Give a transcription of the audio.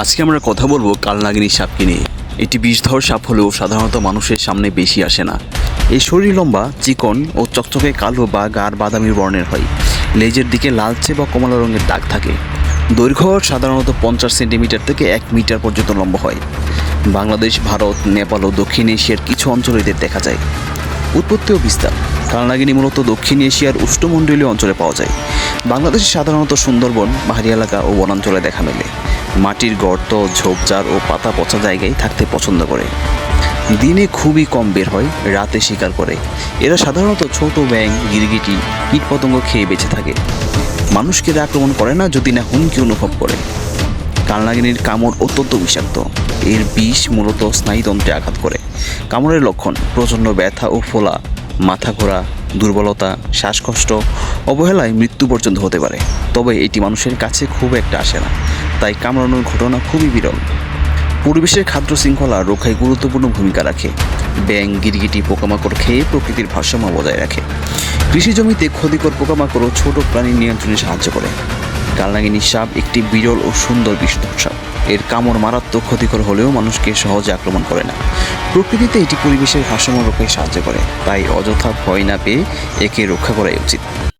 আজকে আমরা কথা বলবো কালনাগিনী সাপকে নিয়ে। এটি বিষধর সাপ হলেও সাধারণত মানুষের সামনে বেশি আসে না। এই শরীর লম্বা, চিকন ও চকচকে কালো বা গাঢ় বাদামি বর্ণের হয়। লেজের দিকে লালচে বা কমলা রঙের দাগ থাকে। দৈর্ঘ্য সাধারণত 50 সেন্টিমিটার থেকে 1 মিটার পর্যন্ত লম্বা হয়। বাংলাদেশ, ভারত, নেপাল ও দক্ষিণ এশিয়ার কিছু অঞ্চলে এদের দেখা যায়। উৎপত্তি ও বিস্তার। কালনাগিনী মূলত দক্ষিণ এশিয়ার উষ্ণমণ্ডলীয় অঞ্চলে পাওয়া যায়। বাংলাদেশে সাধারণত সুন্দরবন, পাহাড়ি এলাকা ও বনাঞ্চলে দেখা মেলে। মাটির গর্ত, ঝোপঝাড় ও পাতা পচা জায়গায় থাকতে পছন্দ করে। দিনে খুবই কম বের হয়, রাতে শিকার করে। এরা সাধারণত ছোট ব্যাঙ, গিরগিটি, কীটপতঙ্গ খেয়ে বেঁচে থাকে। মানুষকে এরা আক্রমণ করে না যদি না হুমকি অনুভব করে। কালনাগিনীর কামড় অত্যন্ত বিষাক্ত। এর বিষ মূলত স্নায়ুতন্ত্রে আঘাত করে। কামড়ের লক্ষণ: প্রচণ্ড ব্যথা ও ফোলা, মাথা ঘোরা, দুর্বলতা, শ্বাসকষ্ট, অবহেলায় মৃত্যু পর্যন্ত হতে পারে। তবে এটি মানুষের কাছে খুব একটা আসে না, তাই কামড়ানোর ঘটনা খুবই বিরল। পরিবেশের খাদ্য শৃঙ্খলা রক্ষায় গুরুত্বপূর্ণ ভূমিকা রাখে। ব্যাঙ, গিরগিটি পোকামাকড় খেয়ে প্রকৃতির ভারসাম্য বজায় রাখে। কৃষি জমিতে ক্ষতিকর পোকামাকড় ও ছোট প্রাণী নিয়ন্ত্রণে সাহায্য করে। কালনাগিনী সাপ একটি বিরল ও সুন্দর বিষধর সাপ। এর কামড় মারাত্মক ক্ষতিকর হলেও মানুষকে সহজে আক্রমণ করে না। প্রকৃতিতে এটি পরিবেশের ভারসাম্য রক্ষায় সাহায্য করে, তাই অযথা ভয় না পেয়ে একে রক্ষা করাই উচিত।